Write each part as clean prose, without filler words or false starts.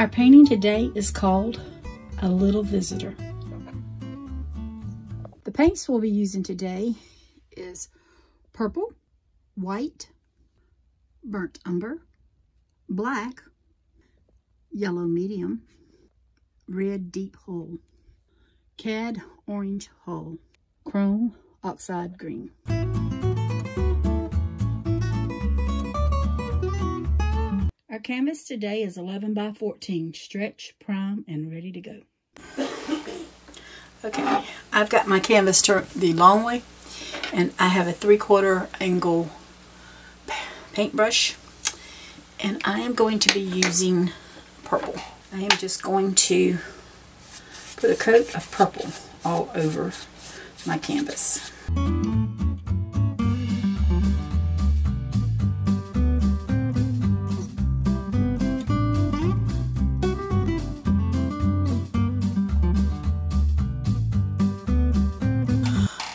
Our painting today is called A Little Visitor. The paints we'll be using today is purple, white, burnt umber, black, yellow medium, red deep hull, cad orange hull, chrome oxide green. Our canvas today is 11 by 14, stretch, prime, and ready to go. Okay, I've got my canvas turned the long way, and I have a 3/4 angle paintbrush, and I am going to be using purple. I am just going to put a coat of purple all over my canvas.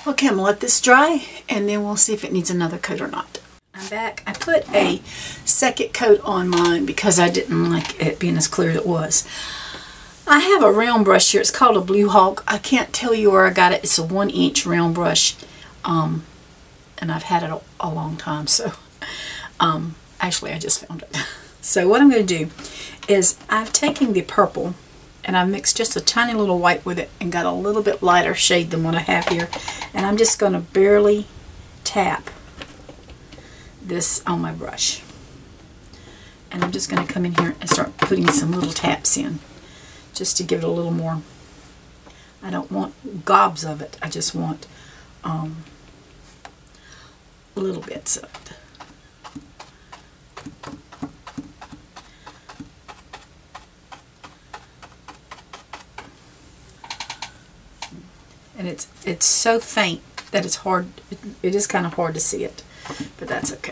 Okay, I'm going to let this dry, and then we'll see if it needs another coat or not. I'm back. I put a second coat on mine because I didn't like it being as clear as it was. I have a round brush here. It's called a Blue Hawk. I can't tell you where I got it. It's a 1-inch round brush, and I've had it a long time. So, actually, I just found it. So what I'm going to do is I've taken the purple, and I've mixed just a tiny little white with it and got a little bit lighter shade than what I have here. And I'm just going to barely tap this on my brush. And I'm just going to come in here and start putting some little taps in just to give it a little more. I don't want gobs of it. I just want little bits of it. And it's so faint that it's hard, it is kind of hard to see it, but that's okay.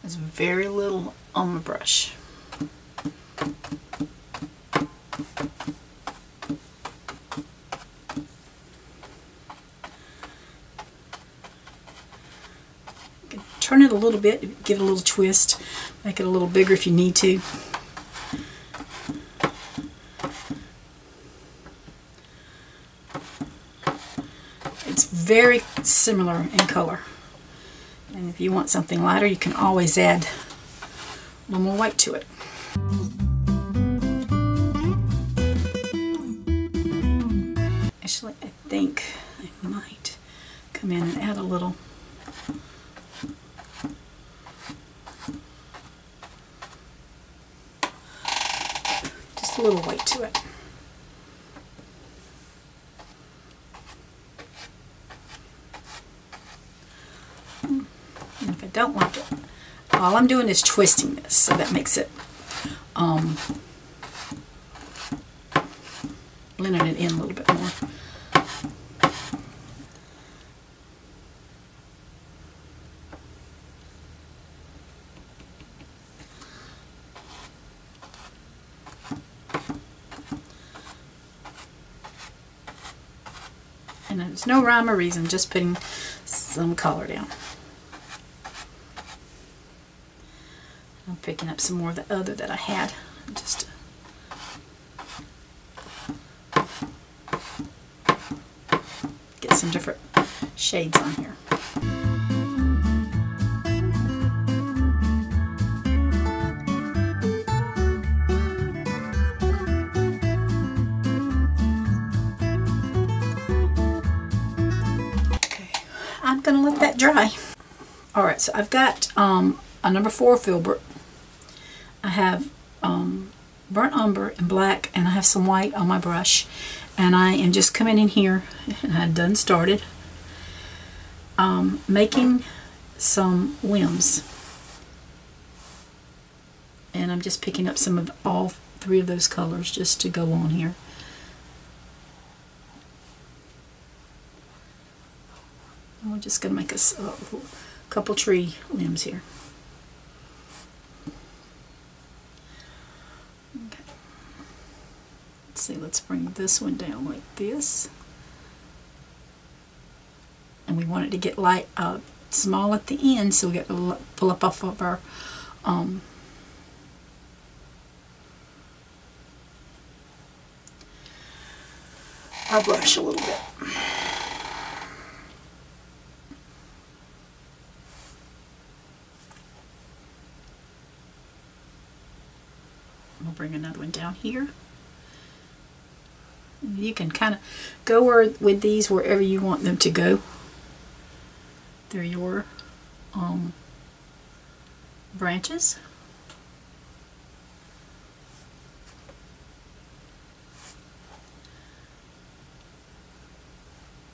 There's very little on the brush. Turn it a little bit, give it a little twist, make it a little bigger if you need to. It's very similar in color. And if you want something lighter, you can always add a little more white to it. Actually, I think I might come in and add a little. A little white to it. And if I don't like it, all I'm doing is twisting this, so that makes it blending it in a little bit more. And there's no rhyme or reason, just putting some color down. I'm picking up some more of the other that I had, just to get some different shades on here. I'm going to let that dry. Alright, so I've got a number 4 Filbert. I have burnt umber and black, and I have some white on my brush. And I am just coming in here, and I've done started, making some whims. And I'm just picking up some of all 3 of those colors just to go on here. And we're just going to make a couple tree limbs here. Okay. Let's see, let's bring this one down like this. and we want it to get light, small at the end, so we get to pull up off of our brush a little bit. We'll bring another one down here. You can kind of go with these wherever you want them to go. They're your branches.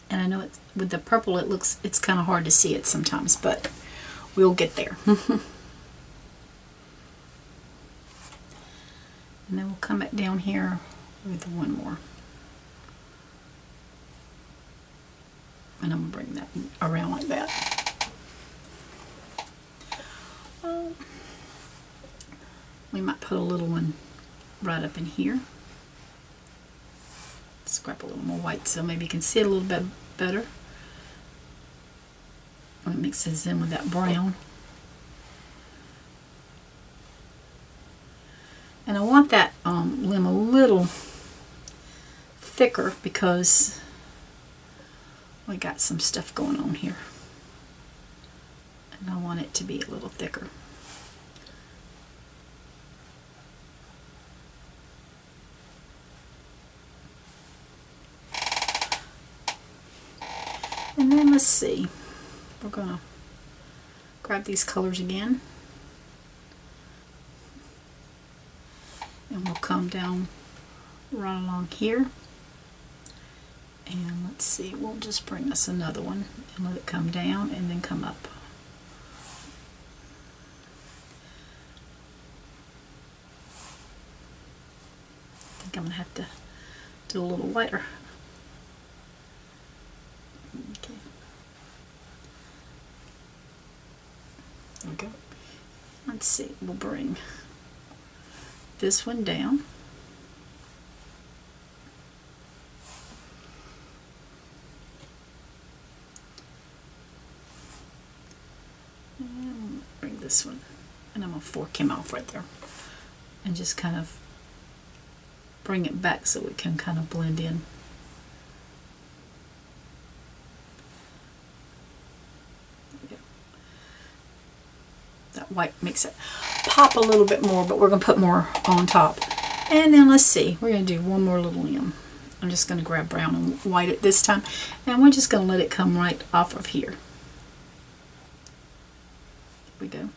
And I know it's, with the purple it's kind of hard to see it sometimes, but we'll get there. And then we'll come back down here with one more. And I'm going to bring that around like that. We might put a little one right up in here. Scrap a little more white so maybe you can see it a little bit better when it mixes in with that brown. And I want that limb a little thicker because we got some stuff going on here. And I want it to be a little thicker. And then let's see, we're going to grab these colors again. And we'll come down right along here. And let's see, we'll just bring us another one and let it come down and then come up. I think I'm going to have to do a little lighter. Okay. There we go. Let's see, we'll bring this one down. And bring this one, and I'm going to fork him off right there and just kind of bring it back so it can kind of blend in. That white makes it pop a little bit more, but we're going to put more on top. And then let's see, we're going to do one more little limb. I'm just going to grab brown and white at this time, and we're just going to let it come right off of here. Here we go.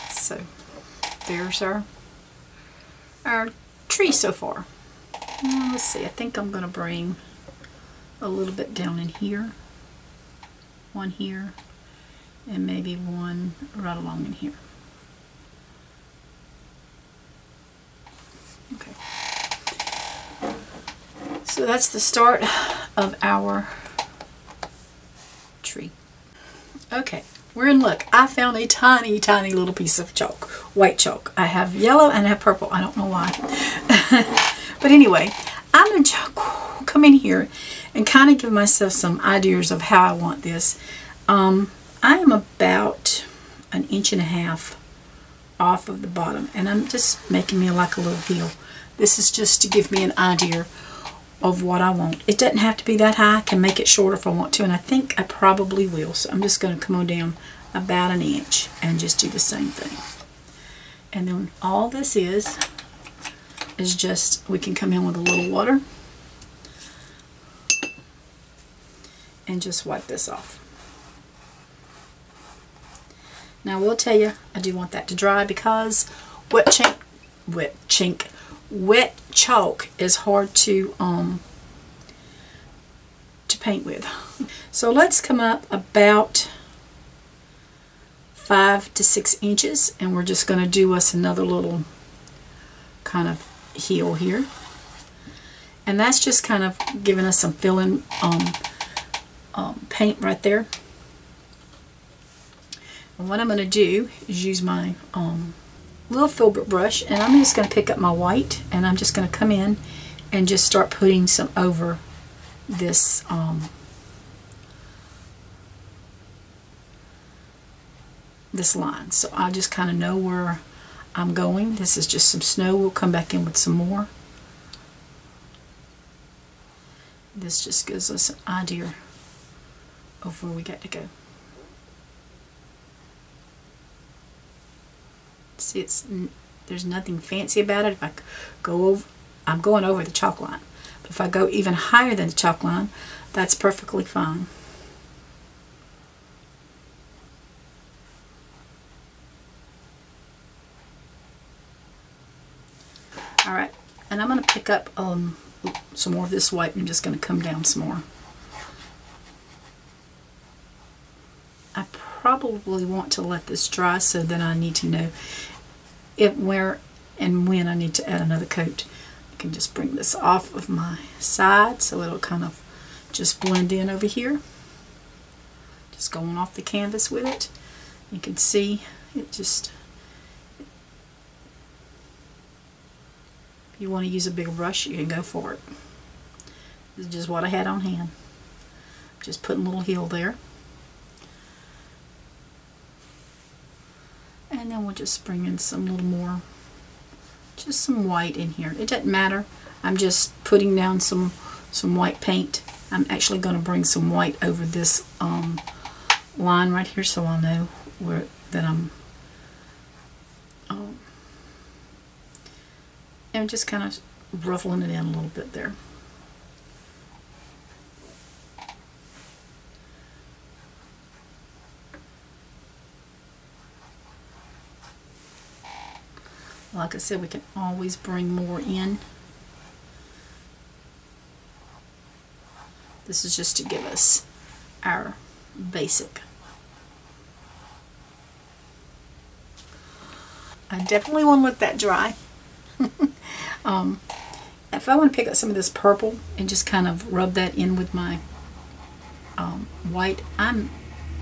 So there's our tree so far. Let's see, I think I'm going to bring a little bit down in here, one here, and maybe one right along in here. Okay. So that's the start of our tree. Okay, we're in luck. I found a tiny, tiny little piece of chalk, white chalk. I have yellow and I have purple. I don't know why. But anyway, I'm going to come in here and kind of give myself some ideas of how I want this. I am about 1.5 inches off of the bottom, and I'm just making me like a little hill. This is just to give me an idea of what I want. It doesn't have to be that high. I can make it shorter if I want to, and I think I probably will. So I'm just going to come on down about 1 inch and just do the same thing. And then all this is just, we can come in with a little water and just wipe this off. Now I will tell you, I do want that to dry because wet chalk is hard to paint with. So let's come up about 5 to 6 inches, and we're just going to do us another little kind of heel here, and that's just kind of giving us some fill-in paint right there. And what I'm going to do is use my little Filbert brush, and I'm just going to pick up my white, and I'm just going to come in and just start putting some over this this line. So I just kind of know where I'm going. This is just some snow. We'll come back in with some more. This just gives us an idea of where we got to go. See, there's nothing fancy about it. If I go over, I'm going over the chalk line. But if I go even higher than the chalk line, that's perfectly fine. Alright, and I'm going to pick up some more of this white, and I'm just going to come down some more. I probably want to let this dry, so then I need to know where and when I need to add another coat. I can just bring this off of my side so it'll kind of just blend in over here. Just going off the canvas with it. You can see it just... If you want to use a bigger brush, you can go for it. This is just what I had on hand. Just putting a little heel there. And then we'll just bring in some little more, just some white in here. It doesn't matter. I'm just putting down some white paint. I'm actually going to bring some white over this line right here, so I'll know where that I'm just kind of ruffling it in a little bit there. Like I said, we can always bring more in. This is just to give us our basic. I definitely want to let that dry. If I want to pick up some of this purple and just kind of rub that in with my white,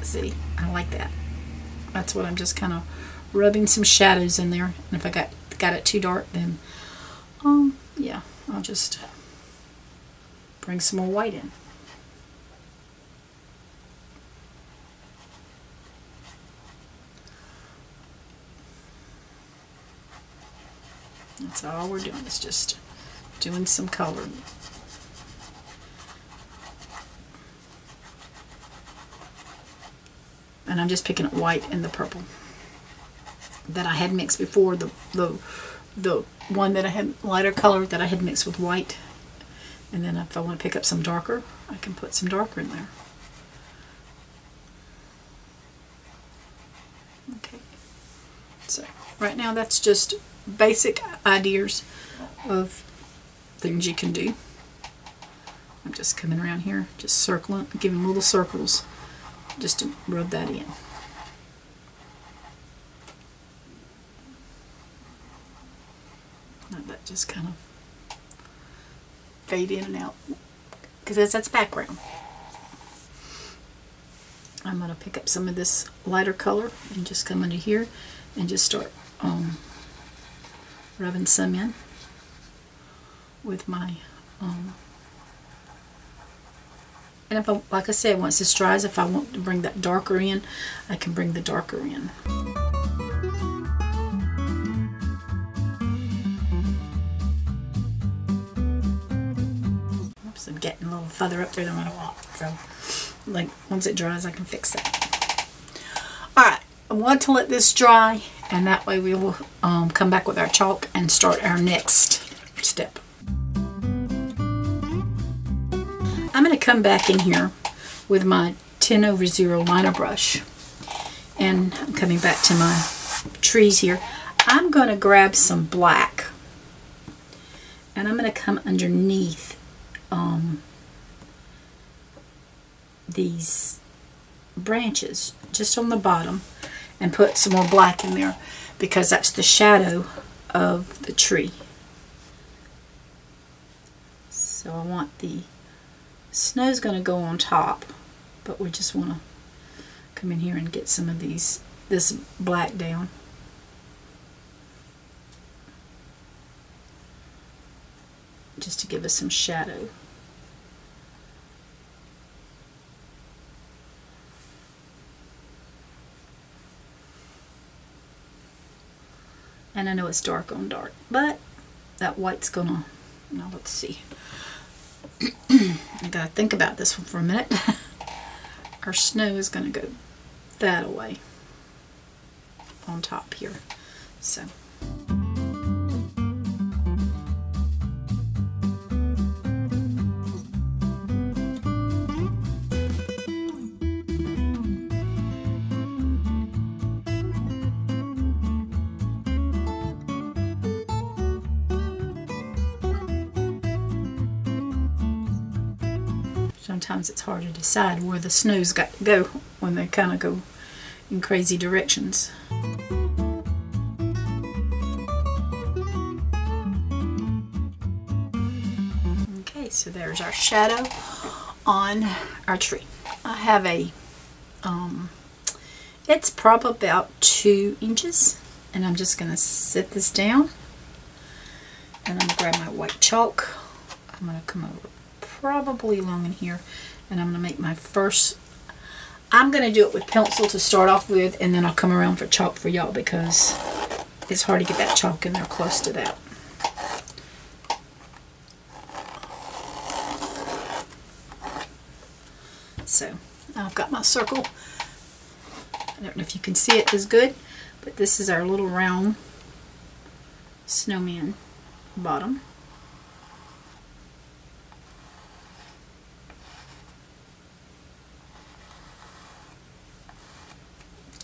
see, I like that. That's what I'm just kind of rubbing some shadows in there. And if I got it too dark, then yeah, I'll just bring some more white in. That's all we're doing, is just doing some coloring. And I'm just picking up white and the purple that I had mixed before, the one that I had lighter color that I had mixed with white. And then if I want to pick up some darker, I can put some darker in there. Okay. So right now that's just basic ideas of things you can do. I'm just coming around here, just circling, giving little circles just to rub that in. Let that just kind of fade in and out, because that's background. I'm going to pick up some of this lighter color and just come under here and just start rubbing some in with my and if I, like I said, once this dries, if I want to bring that darker in, I can bring the darker in. Oops, I'm getting a little further up there than what I want. So, like, once it dries, I can fix that. Alright, I want to let this dry, and that way we will come back with our chalk and start our next step. I'm going to come back in here with my 10/0 liner brush, and I'm coming back to my trees here. I'm going to grab some black, and I'm going to come underneath these branches just on the bottom and put some more black in there, because that's the shadow of the tree. So I want the snow's going to go on top, but we just want to come in here and get some of this black down. Just to give us some shadow. And I know it's dark on dark, but that white's gonna, now let's see. I gotta think about this one for a minute. Our snow is gonna go that away on top here. So. Sometimes it's hard to decide where the snow's got to go when they kind of go in crazy directions. Okay, so there's our shadow on our tree. I have a, it's probably about 2 inches, and I'm just going to set this down, and I'm going to grab my white chalk. I'm going to come over probably along in here, and I'm going to make my first, I'm going to do it with pencil to start off with, and then I'll come around for chalk for y'all because it's hard to get that chalk in there close to that. So I've got my circle. I don't know if you can see it as good, but this is our little round snowman bottom.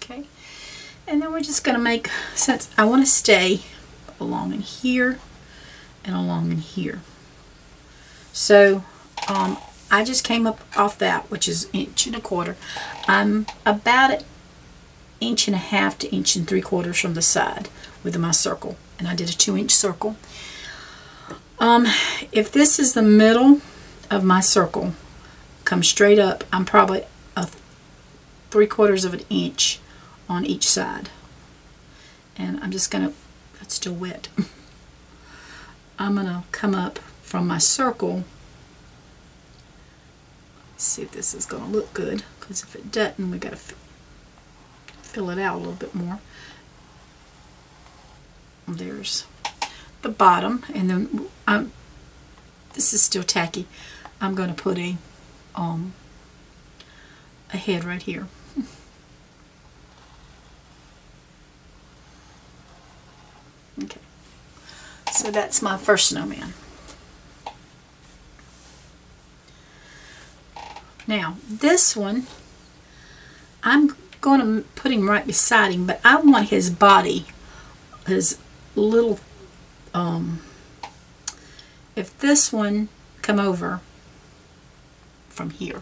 Okay, and then we're just going to make, since I want to stay along in here and along in here, so I just came up off that, which is 1.25 inches. I'm about 1.5 inches to 1 3/4 inches from the side with my circle, and I did a 2-inch circle. If this is the middle of my circle, come straight up, I'm probably 3/4 inch on each side, and I'm just gonna, that's still wet. I'm gonna come up from my circle. See if this is gonna look good, because if it doesn't, we gotta fill it out a little bit more. There's the bottom, and then this is still tacky. I'm gonna put a head right here. Okay, so that's my first snowman. Now this one, I'm going to put him right beside him, but I want his body, his little, if this one come over from here,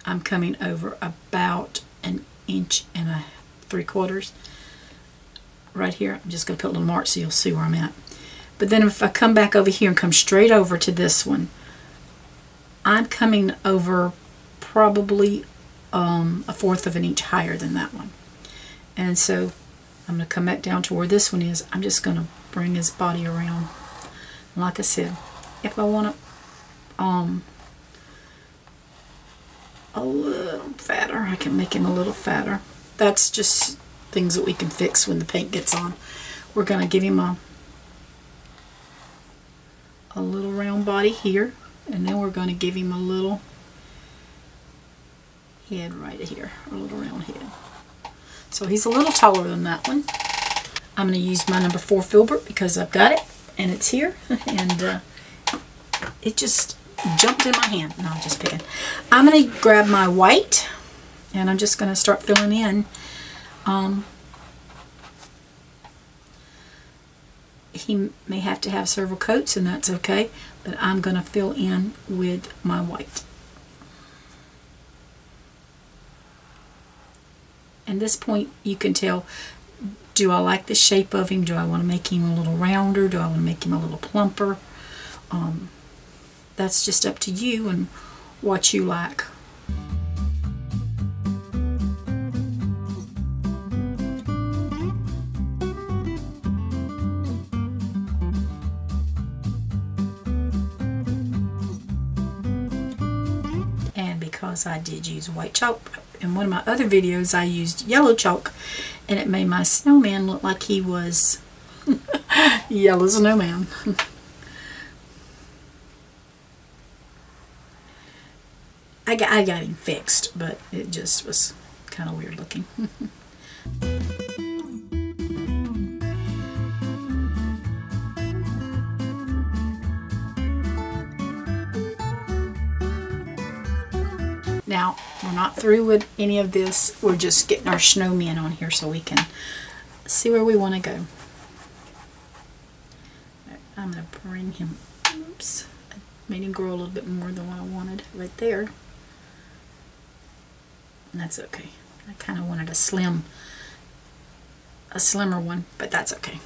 I'm coming over about 1 3/4 inches. Right here, I'm just going to put a little mark so you'll see where I'm at. But then if I come back over here and come straight over to this one, I'm coming over probably 1/4 inch higher than that one. And so I'm going to come back down to where this one is. I'm just going to bring his body around. And like I said, if I want to a little fatter, I can make him a little fatter. That's just things that we can fix when the paint gets on. We're going to give him a little round body here, and then we're going to give him a little head right here, a little round head. So he's a little taller than that one. I'm going to use my number 4 Filbert because I've got it and it's here, and it just jumped in my hand. No, I'm just picking. I'm going to grab my white, and I'm just going to start filling in. He may have to have several coats, and that's okay, but I'm going to fill in with my white. At this point, you can tell, do I like the shape of him? Do I want to make him a little rounder? Do I want to make him a little plumper? That's just up to you and what you like. because I did use white chalk. In one of my other videos I used yellow chalk, and it made my snowman look like he was yellow snowman. I got him fixed, but it just was kind of weird looking. Now, we're not through with any of this. We're just getting our snowmen on here so we can see where we want to go. I'm going to bring him, oops, I made him grow a little bit more than what I wanted right there. And that's okay. I kind of wanted a slimmer one, but that's okay.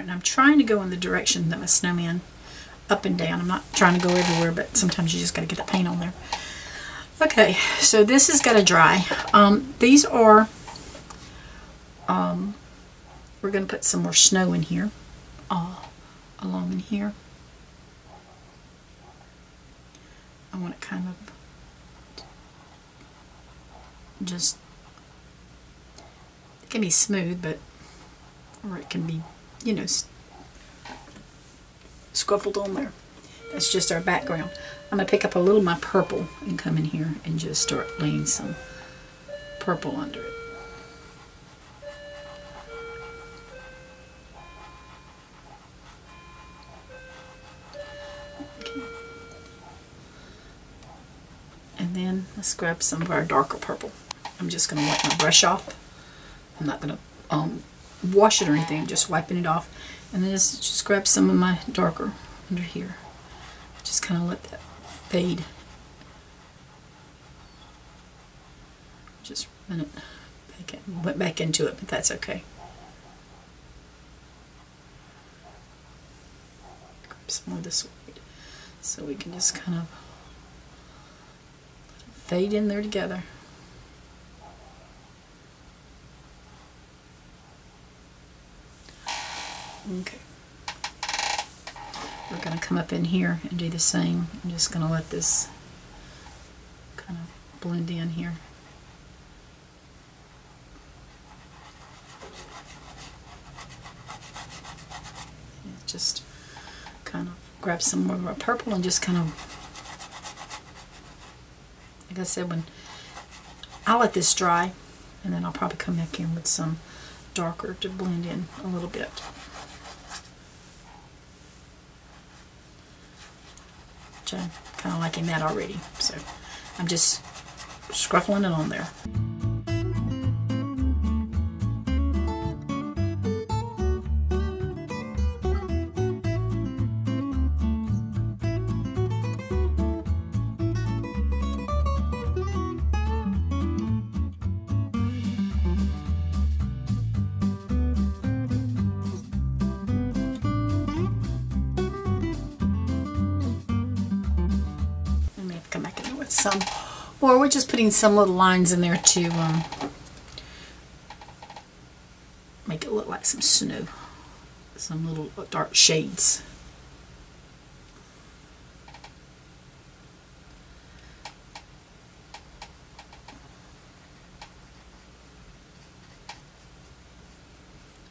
I'm trying to go in the direction that my snowman up and down. I'm not trying to go everywhere, but sometimes you just got to get the paint on there. Okay, so this has got to dry. These are, we're going to put some more snow in here, along in here. I want it kind of just, it can be smooth, but, or it can be, you know, scuffled on there. That's just our background. I'm going to pick up a little of my purple and come in here and just start laying some purple under it. Okay. And then let's grab some of our darker purple. I'm just going to wipe my brush off. I'm not going to wash it or anything, I'm just wiping it off. And then just grab some of my darker under here. Just kind of let that fade. Just run it back in, went back into it, but that's okay. Grab some more this way so we can just kind of let it fade in there together. Okay, we're going to come up in here and do the same. I'm just going to let this kind of blend in here. And just kind of grab some more of our purple and just kind of, like I said, when I'll let this dry, and then I'll probably come back in with some darker to blend in a little bit. I'm kind of liking that already, so I'm just scruffling it on there. Some, or we're just putting some little lines in there to make it look like some snow, some little dark shades.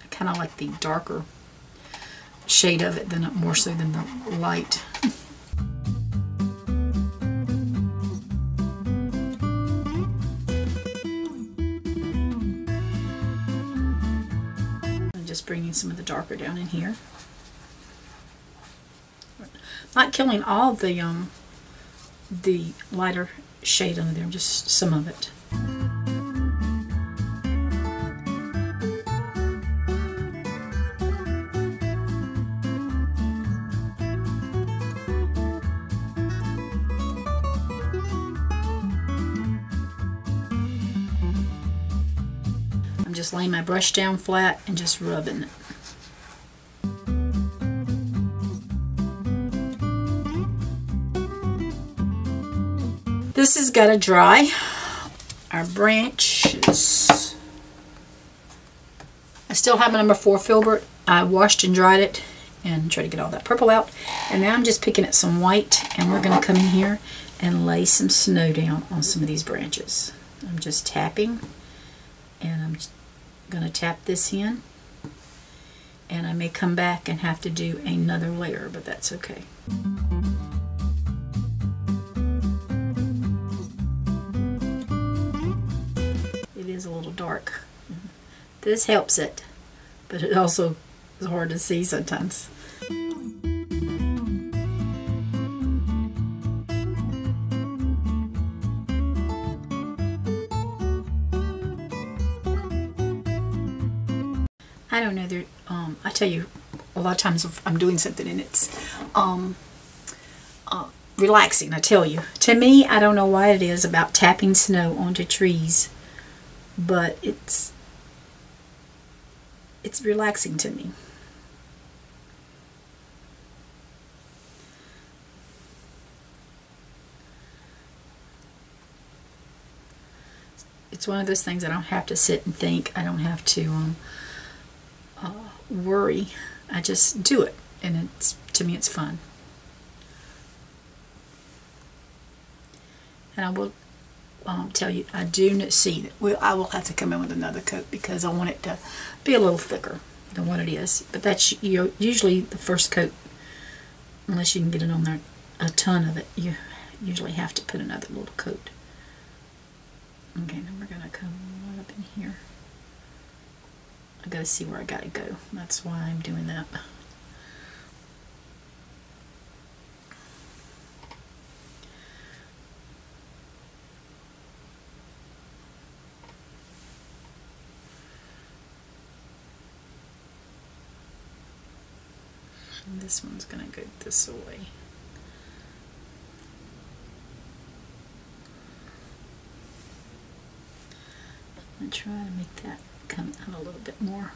I kind of like the darker shade of it than more so than the light. Just bringing some of the darker down in here. Not killing all the lighter shade under there, just some of it. I'm just laying my brush down flat and just rubbing it. This has got to dry. Our branches. I still have my number 4 Filbert. I washed and dried it and tried to get all that purple out. And now I'm just picking at some white, and we're going to come in here and lay some snow down on some of these branches. I'm just tapping, and I'm going to tap this in, and I may come back and have to do another layer, but that's okay. It is a little dark. This helps it, but it also is hard to see sometimes. I don't know, I tell you, a lot of times if I'm doing something and it's relaxing, I tell you. To me, I don't know why it is about tapping snow onto trees, but it's relaxing to me. It's one of those things I don't have to sit and think. I don't have to worry. I just do it, and to me it's fun. And I will tell you, I do see that I will have to come in with another coat because I want it to be a little thicker than what it is. But that's usually the first coat, unless you can get it on there a ton of it, you usually have to put another little coat. Okay, then we're going to come right up in here. I got to see where I got to go. That's why I'm doing that. And this one's going to go this way. I'm going to try to make that come out a little bit more.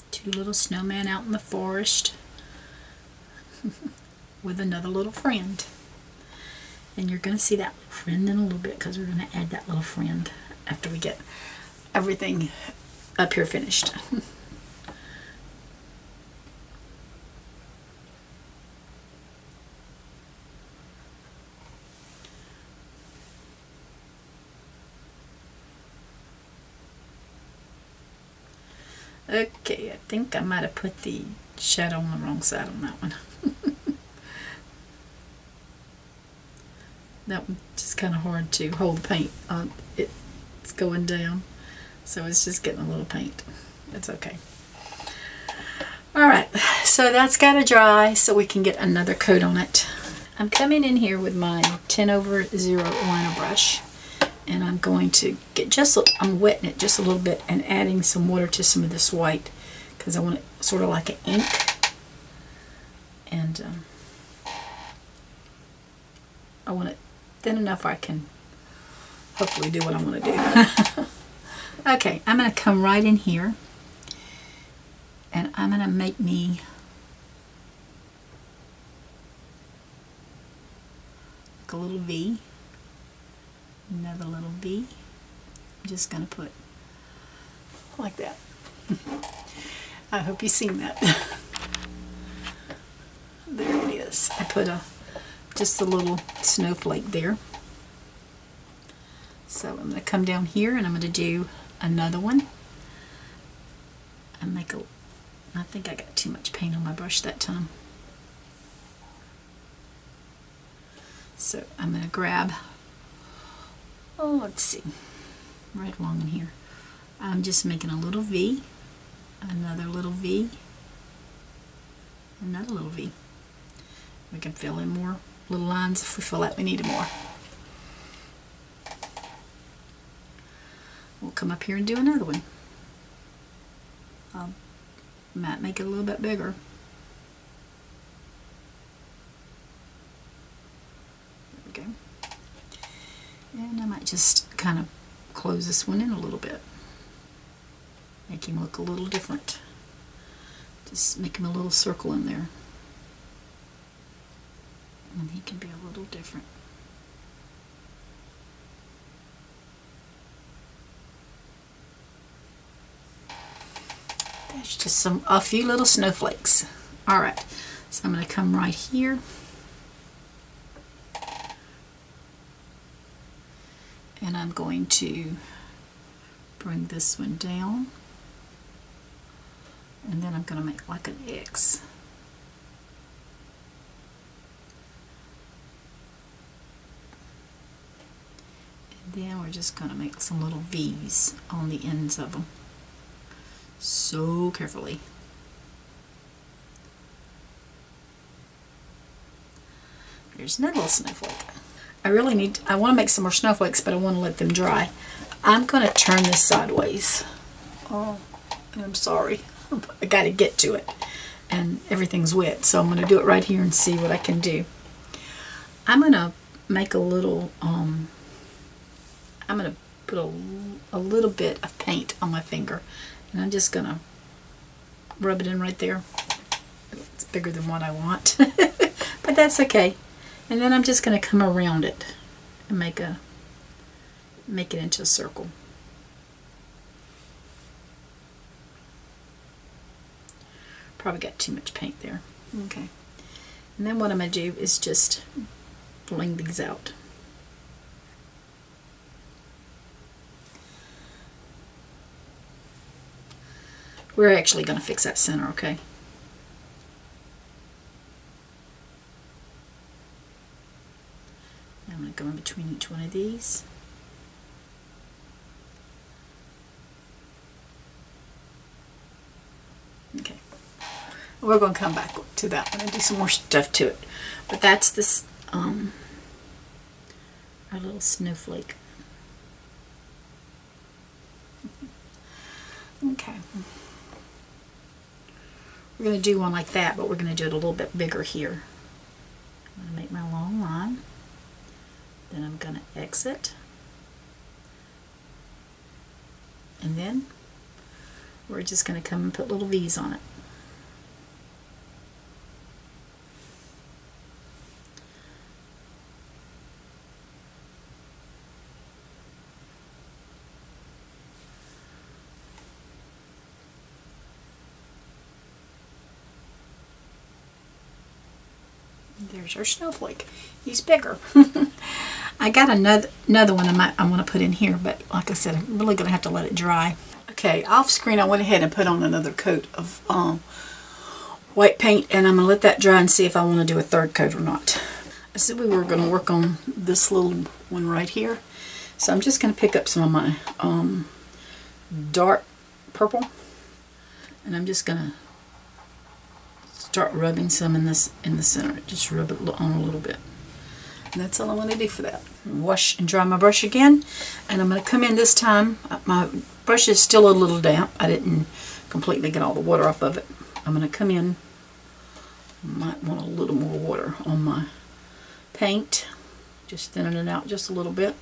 Two little snowmen out in the forest with another little friend. And you're going to see that little friend in a little bit because we're going to add that little friend after we get everything up here finished. Okay, I think I might have put the shadow on the wrong side on that one. That one's just kind of hard to hold the paint. It's going down, so it's just getting a little paint. It's okay. Alright, so that's got to dry so we can get another coat on it. I'm coming in here with my 10/0 liner brush, and I'm going to get I'm wetting it just a little bit and adding some water to some of this white because I want it sort of like an ink. And I want it thin enough I can hopefully do what I want to do. Okay, I'm going to come right in here and I'm going to make me like a little V, another little V. I'm just going to put like that. I hope you've seen that. There it is. I put just a little snowflake there. So I'm going to come down here and I'm going to do another one. And make I think I got too much paint on my brush that time. So I'm going to grab, let's see, right along in here. I'm just making a little V, another little V, another little V. We can fill in more little lines if we feel like we need more. We'll come up here and do another one. Might make it a little bit bigger. There we go. And I might just kind of close this one in a little bit. Make him look a little different. Just make him a little circle in there. And he can be a little different. There's just a few little snowflakes. Alright, so I'm going to come right here. And I'm going to bring this one down. And then I'm going to make like an X. And then we're just going to make some little V's on the ends of them. So carefully. There's another little snowflake. I want to make some more snowflakes, but I want to let them dry. I'm going to turn this sideways. Oh, I'm sorry. I got to get to it. And everything's wet, so I'm going to do it right here and see what I can do. I'm going to make a little, I'm going to put a little bit of paint on my finger. And I'm just going to rub it in right there. It's bigger than what I want. But that's okay. And then I'm just going to come around it and make it into a circle. Probably got too much paint there. Okay. And then what I'm going to do is just bling these out. We're actually going to fix that center, okay? I'm going to go in between each one of these. Okay. We're going to come back to that one and do some more stuff to it. But that's this, our little snowflake. Okay. We're going to do one like that, but we're going to do it a little bit bigger here. I'm going to make my long line. Then I'm going to exit. And then we're just going to come and put little V's on it. There's our snowflake. He's bigger. I got another one I want to put in here, but like I said, I'm really going to have to let it dry. Okay, off screen I went ahead and put on another coat of white paint, and I'm going to let that dry and see if I want to do a third coat or not. I said we were going to work on this little one right here, so I'm just going to pick up some of my dark purple, and I'm just going to start rubbing some in the center. Just rub it on a little bit. And that's all I want to do for that. Wash and dry my brush again. And I'm going to come in this time. My brush is still a little damp. I didn't completely get all the water off of it. I'm going to come in. Might want a little more water on my paint. Just thinning it out just a little bit.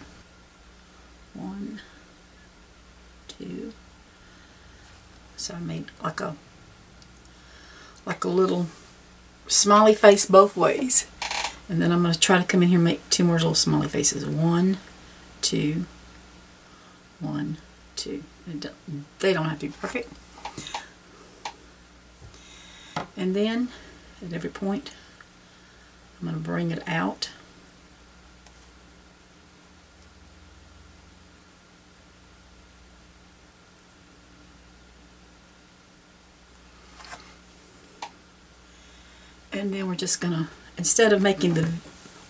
1, 2. So I made like a little smiley face both ways. And then I'm going to try to come in here and make 2 more little smiley faces. 1, 2, 1, 2. They don't have to be perfect. And then at every point I'm going to bring it out. And then we're just going to, instead of making the,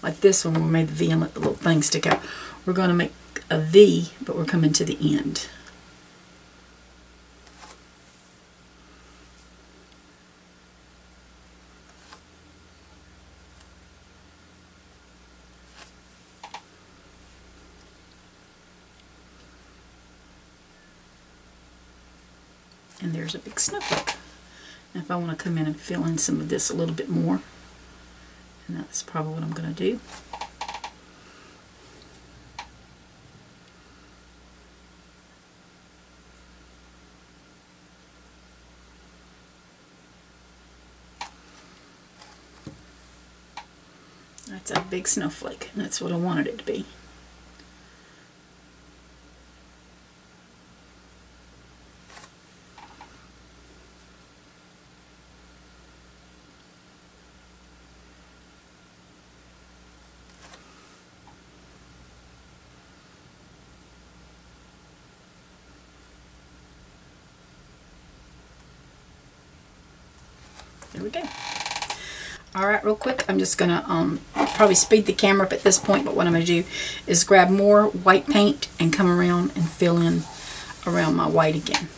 like this one where we made the V and let the little thing stick out, we're going to make a V, but we're coming to the end. And there's a big snowflake. Now if I want to come in and fill in some of this a little bit more, and that's probably what I'm going to do. That's a big snowflake, and that's what I wanted it to be. There we go. Alright, real quick, I'm just going to probably speed the camera up at this point, but what I'm going to do is grab more white paint and come around and fill in around my white again.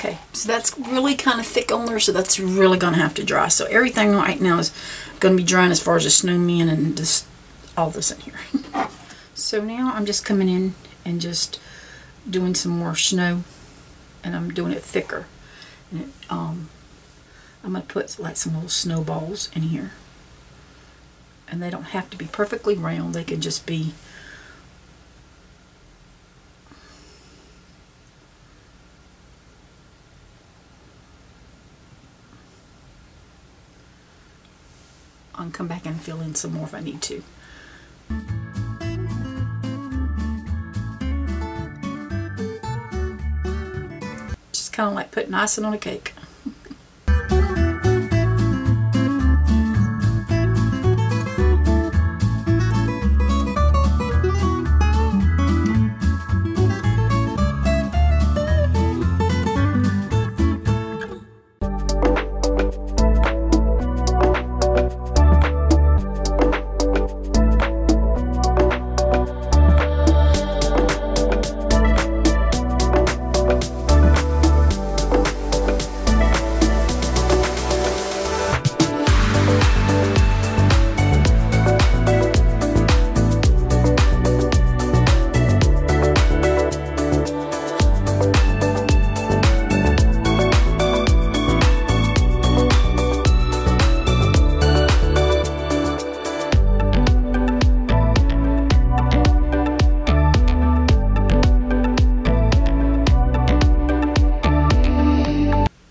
Okay, so that's really kind of thick on there, so that's really going to have to dry. So everything right now is going to be drying as far as the snowman and just all this in here. So now I'm just coming in and just doing some more snow, and I'm doing it thicker. And it, I'm going to put like some little snowballs in here. And they don't have to be perfectly round, they can just be I'll come back and fill in some more if I need to. Just kind of like putting icing on a cake.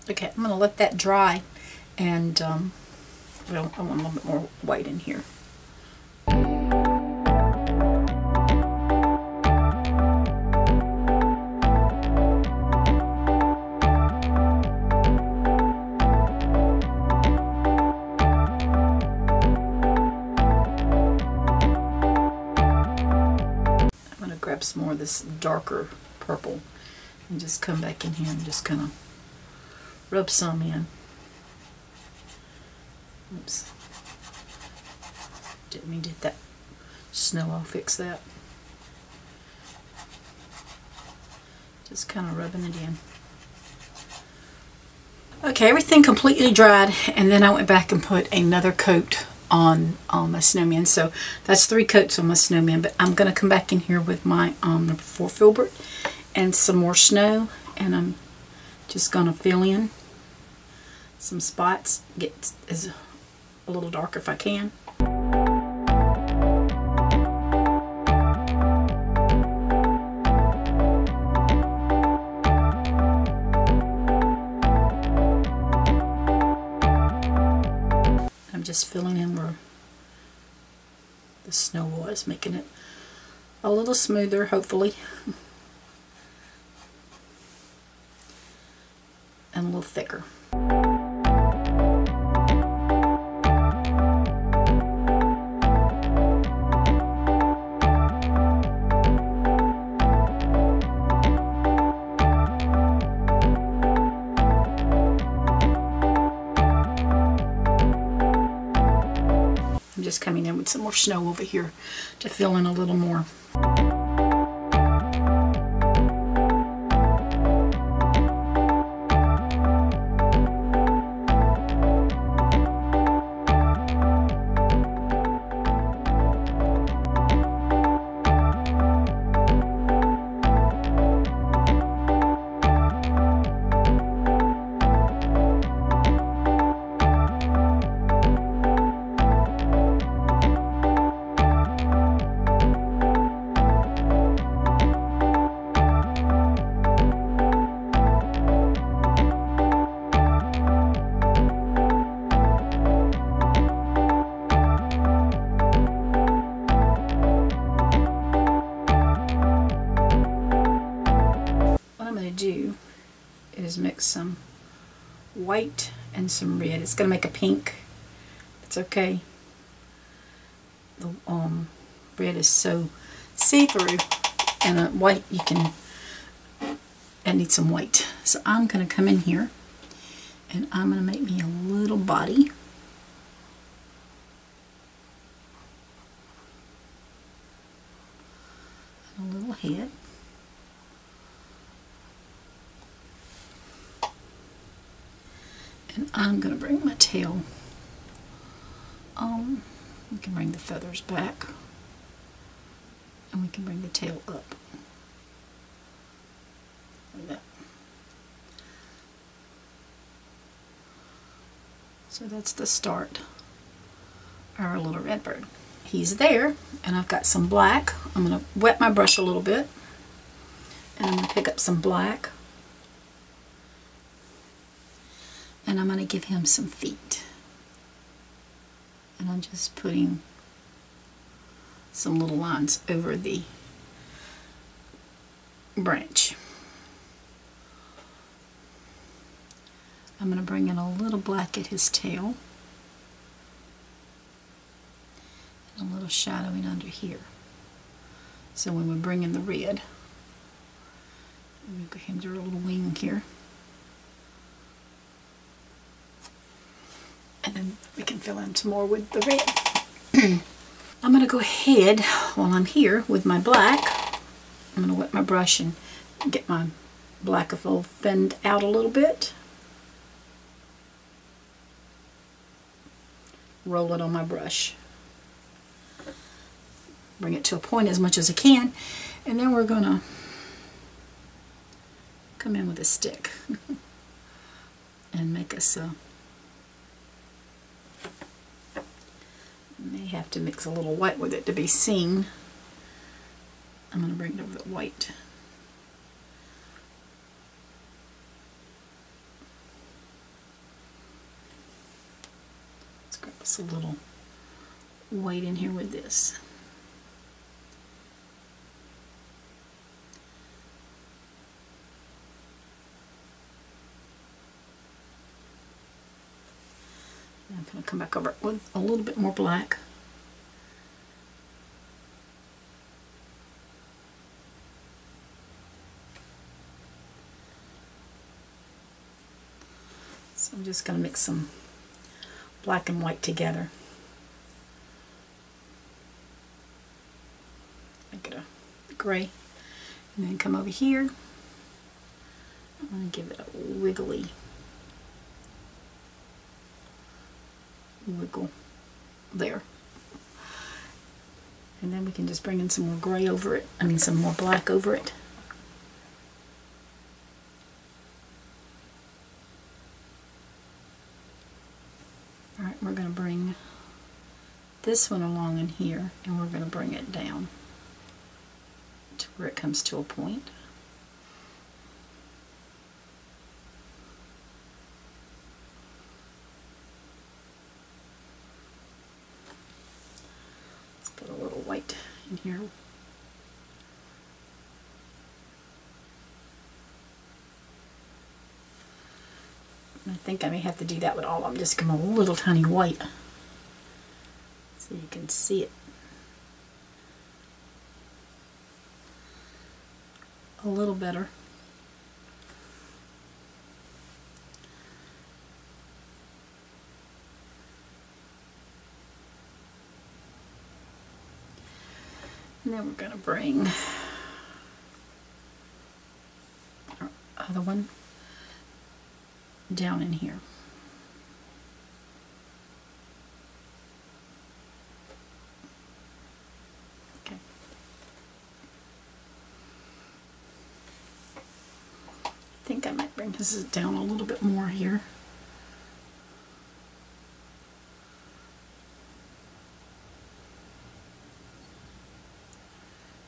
Okay, I'm going to let that dry, and well, I want a little bit more white in here. I'm going to grab some more of this darker purple and just come back in here and just kind of rub some in. Oops. Didn't mean to hit that snow. I'll fix that. Just kind of rubbing it in. Okay, everything completely dried, and then I went back and put another coat on my snowman. So that's 3 coats on my snowman, but I'm going to come back in here with my number 4 Filbert and some more snow, and I'm just going to fill in some spots, get as a little darker if I can. I'm just filling in where the snow was, making it a little smoother, hopefully, and a little thicker. with some more snow over here to fill in a little more. Do is mix some white and some red. It's going to make a pink. It's okay. The red is so see-through, and white you can. I need some white, so I'm going to come in here and I'm going to make me a little body. And a little head. And I'm going to bring my tail, we can bring the feathers back, and we can bring the tail up, like that. So that's the start of our little red bird. He's there, and I've got some black. I'm going to wet my brush a little bit, and I'm going to pick up some black. And I'm going to give him some feet. And I'm just putting some little lines over the branch. I'm going to bring in a little black at his tail. And a little shadowing under here. So when we bring in the red, we'll get him through a little wing here. And then we can fill in some more with the red. I'm going to go ahead, while I'm here with my black, I'm going to wet my brush and get my black thinned out a little bit. Roll it on my brush. Bring it to a point as much as I can. And then we're going to come in with a stick and make us a... May have to mix a little white with it to be seen. I'm going to bring it over the white. Let's grab us a little white in here with this. I'm going to come back over with a little bit more black. So I'm just going to mix some black and white together. Make it a gray. And then come over here. I'm going to give it a wiggly wiggle there. And then we can just bring in some more gray over it. I mean some more black over it. Alright, we're going to bring this one along in here, and we're going to bring it down to where it comes to a point. Put a little white in here. I think I may have to do that with all of them. Just give them a little tiny white so you can see it a little better. And then we're going to bring our other one down in here. Okay. I think I might bring his down a little bit more here.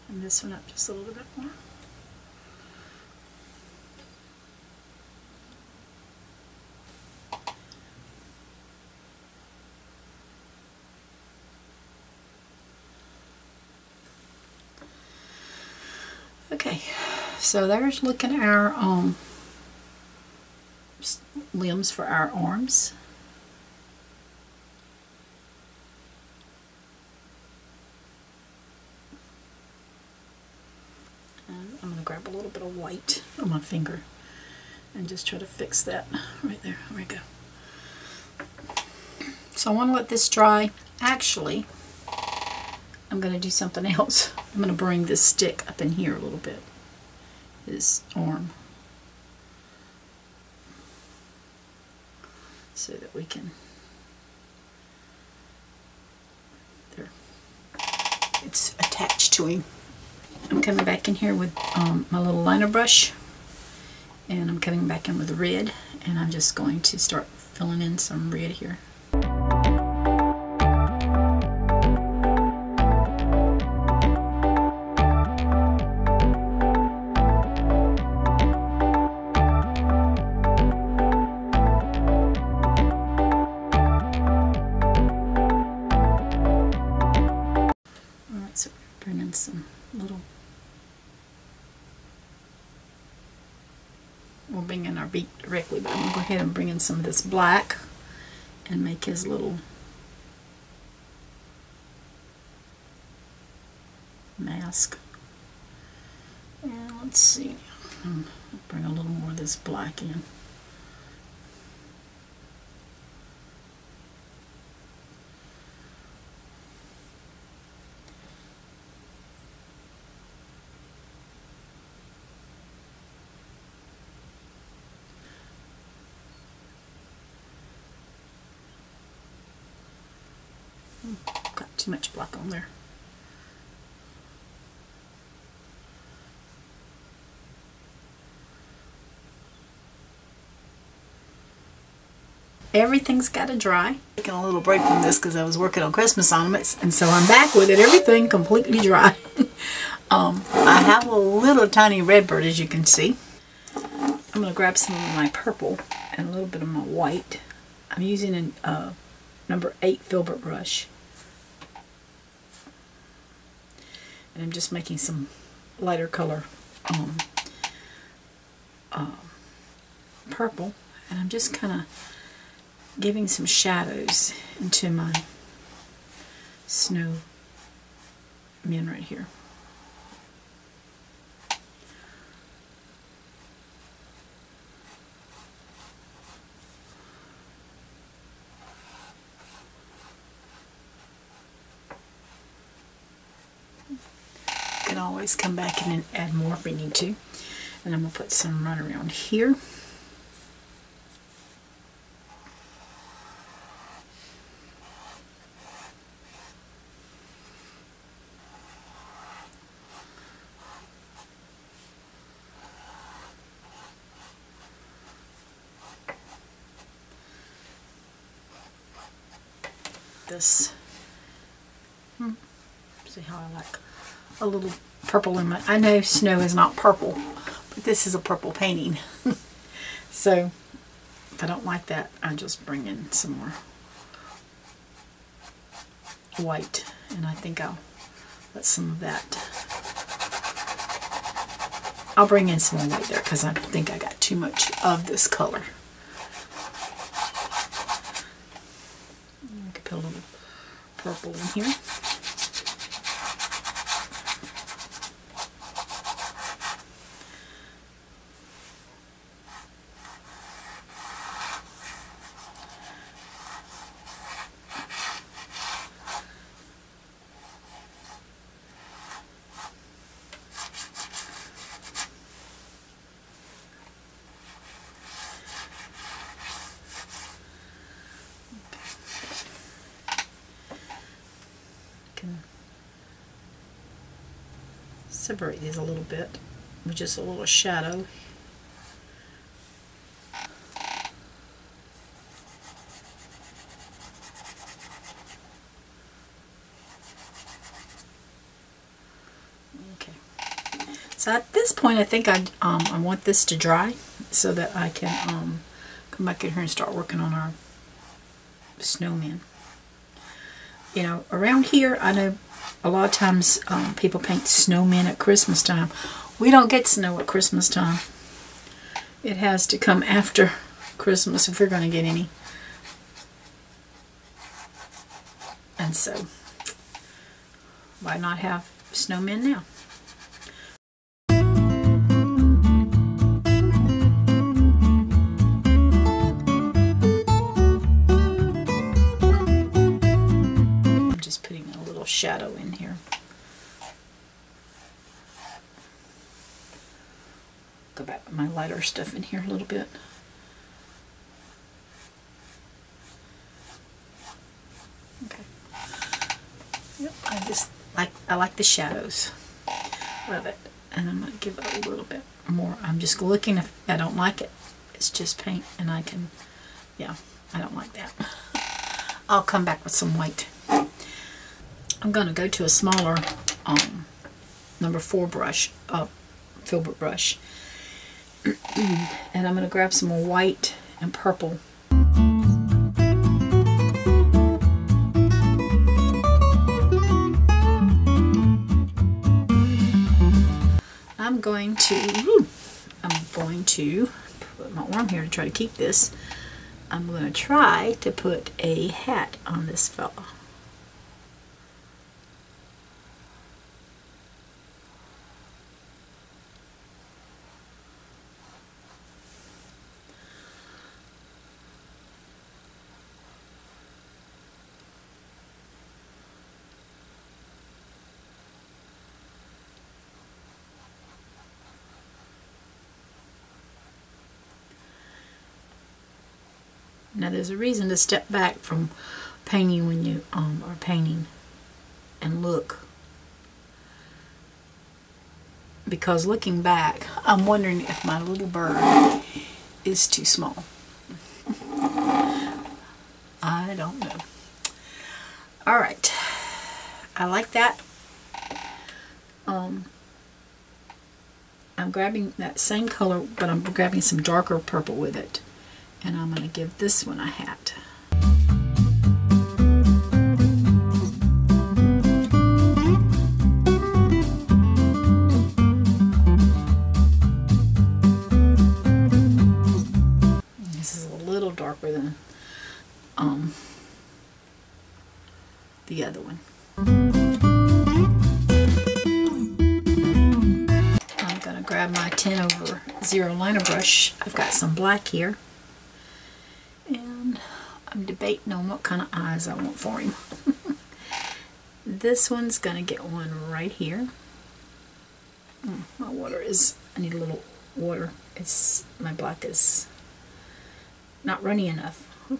And this one up just a little bit more. Okay, so there's looking at our limbs for our arms. And I'm going to grab a little bit of white on my finger and just try to fix that right there. There we go. So I want to let this dry. Actually, I'm going to do something else. I'm going to bring this stick up in here a little bit, his arm, so that we can, there, it's attached to him. I'm coming back in here with my little liner brush, and I'm coming back in with the red, and I'm just going to start filling in some red here. Alright, so we're bringing some little, we'll bring in our beak directly, but I'm going to go ahead and bring in some of this black and make his little mask. And let's see, I'll bring a little more of this black in. Got too much black on there. Everything's got to dry. Taking a little break from this because I was working on Christmas ornaments, and so I'm back with it. Everything completely dry. I have a little tiny red bird, as you can see. I'm going to grab some of my purple and a little bit of my white. I'm using a number 8 Filbert brush. And I'm just making some lighter color purple, and I'm just kind of giving some shadows into my snow men right here. You can always come back in and add more if we need to. And I'm going to put some right around here. This, see how I like a little purple in my, I know snow is not purple, but this is a purple painting. So if I don't like that, I just bring in some more white, and I think I'll let some of that, I'll bring in some more white there because I think I got too much of this color. I could put a little purple in here. separate these a little bit with just a little shadow. Okay. So at this point, I think I want this to dry so that I can come back in here and start working on our snowmen. You know, around here, I know a lot of times people paint snowmen at Christmas time. We don't get snow at Christmas time. It has to come after Christmas if we're going to get any. And so, why not have snowmen now? Shadow in here. Go back with my lighter stuff in here a little bit. Okay. Yep, I like the shadows of it, and I'm gonna give it a little bit more. I'm just looking. If I don't like it, it's just paint, and I can. Yeah, I don't like that. I'll come back with some white. I'm going to go to a smaller number 4 brush, Filbert brush, and I'm going to grab some more white and purple. I'm going to put my arm here to try to keep this. I'm going to try to put a hat on this fella. Now there's a reason to step back from painting when you are painting and look. Because looking back, I'm wondering if my little bird is too small. I don't know. Alright. I like that. I'm grabbing that same color, but I'm grabbing some darker purple with it. And I'm going to give this one a hat. This is a little darker than the other one. I'm going to grab my 10/0 liner brush. I've got some black here. And I'm debating on what kind of eyes I want for him. This one's going to get one right here. My water is, I need a little water. My black is not runny enough. I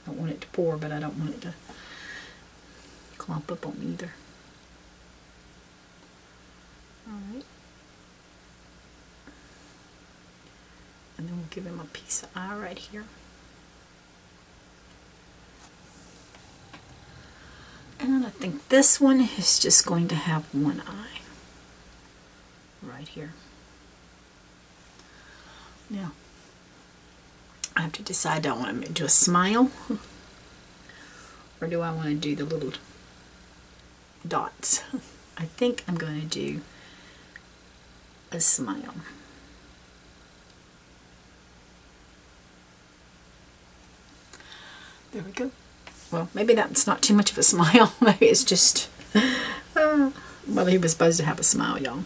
don't want it to pour, but I don't want it to clump up on me either. Alright. And then we'll give him a piece of eye right here. And I think this one is just going to have one eye. Right here. Now, I have to decide, do I want to do a smile? Or do I want to do the little dots? I think I'm going to do a smile. There we go. Well, maybe that's not too much of a smile. Maybe it's just, well, he was supposed to have a smile, y'all.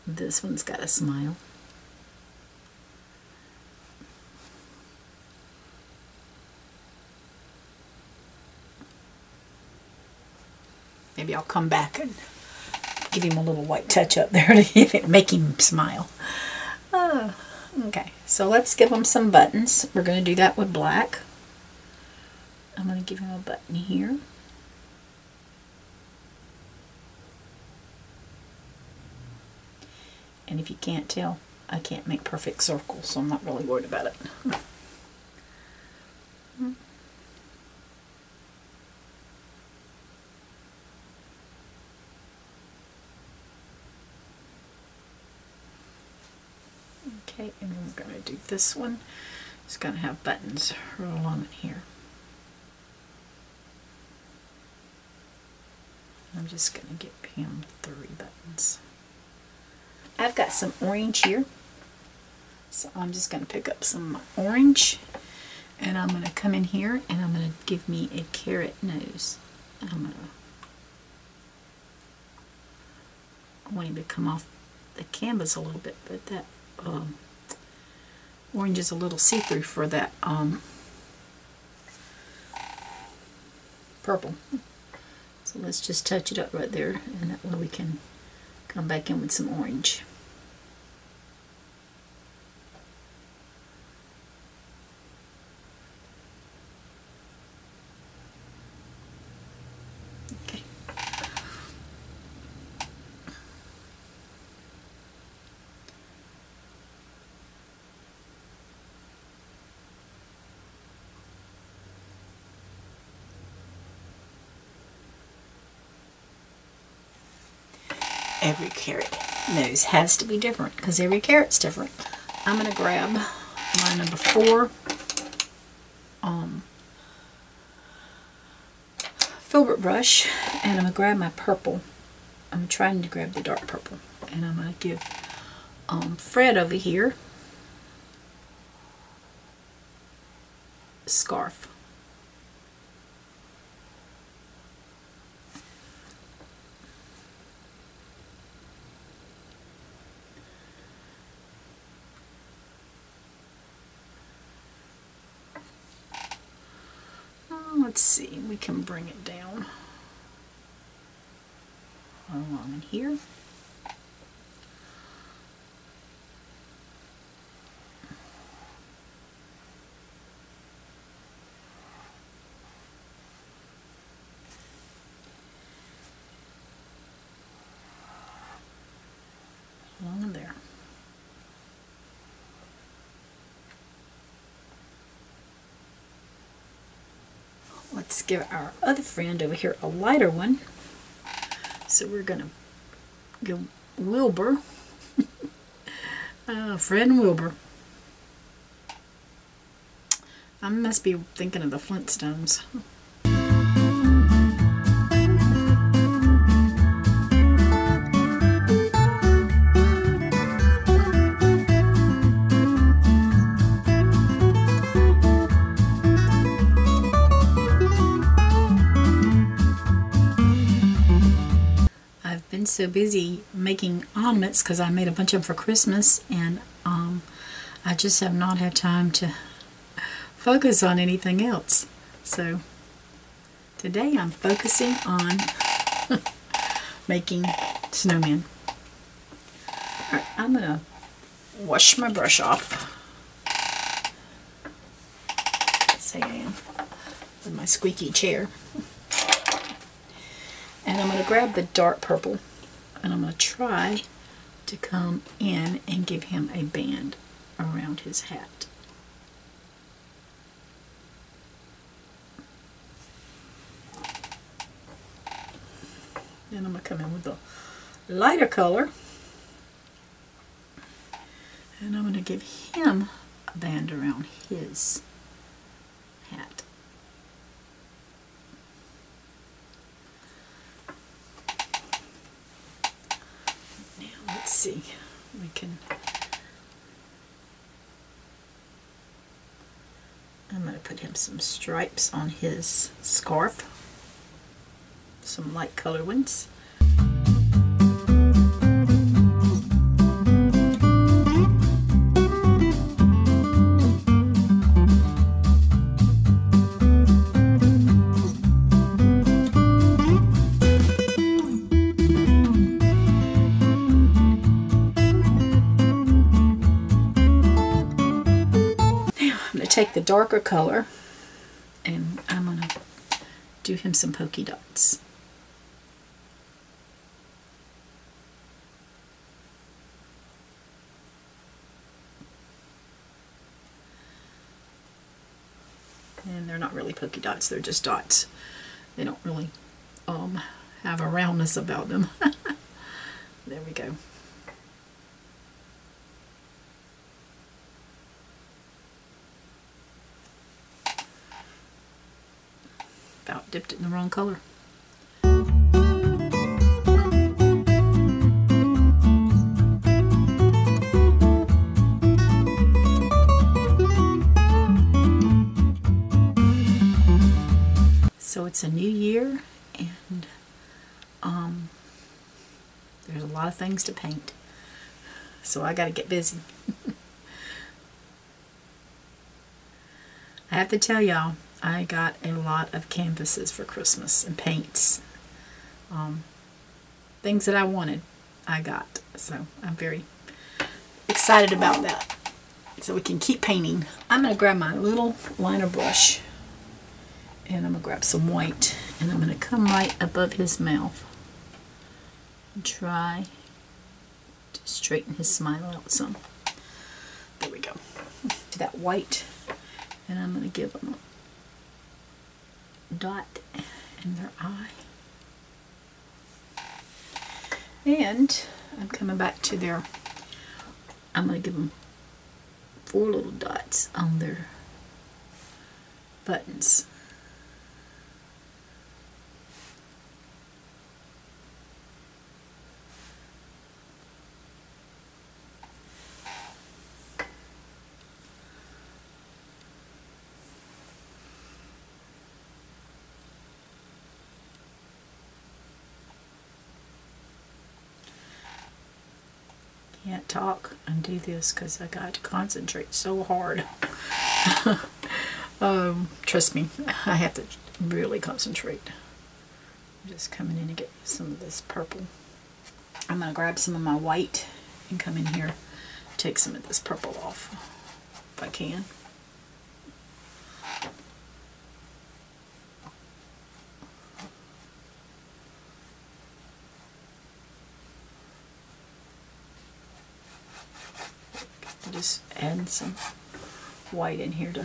This one's got a smile. Maybe I'll come back and give him a little white touch up there to make him smile. Okay, so let's give him some buttons. We're going to do that with black. I'm going to give him a button here. And if you can't tell, I can't make perfect circles, so I'm not really worried about it. Okay, and then we're going to do this one. It's going to have buttons right along in here. I'm just going to give him 3 buttons. I've got some orange here, so I'm just going to pick up some orange, and I'm going to come in here and I'm going to give me a carrot nose. I want him to come off the canvas a little bit, but that orange is a little see-through for that purple. So let's just touch it up right there, and that way we can come back in with some orange. Okay. Every carrot nose has to be different because every carrot's different. I'm going to grab my number 4 Filbert brush, and I'm going to grab my purple. I'm trying to grab the dark purple, and I'm going to give Fred over here a scarf. Let's see, we can bring it down along in here. Along in there. Let's give our other friend over here a lighter one. So we're going to go Wilbur. Fred and Wilbur. I must be thinking of the Flintstones. So busy making ornaments because I made a bunch of them for Christmas, and I just have not had time to focus on anything else. So today I'm focusing on making snowmen. Alright, I'm going to wash my brush off. Yes, I am. With my squeaky chair. And I'm going to grab the dark purple, and I'm going to try to come in and give him a band around his hat. Then I'm going to come in with the lighter color, and I'm going to give him a band around his hat. Let's see, we can, I'm going to put him some stripes on his scarf, some light color ones. Take the darker color, and I'm going to do him some polka dots. polka dots. They're just dots. They don't really have a roundness about them. There we go. About dipped it in the wrong color. So it's a new year, and there's a lot of things to paint. So I got to get busy. I have to tell y'all, I got a lot of canvases for Christmas and paints. Things that I wanted, I got. So I'm very excited about that. So we can keep painting. I'm going to grab my little liner brush, and I'm going to grab some white, and I'm going to come right above his mouth and try to straighten his smile out some. There we go. To that white, and I'm going to give them a dot in their eye. And I'm coming back to their, I'm going to give them 4 little dots on their buttons. Can't talk and do this because I got to concentrate so hard. Trust me, I have to really concentrate. I'm just coming in to get some of this purple. I'm going to grab some of my white and come in here, take some of this purple off if I can. Just add some white in here to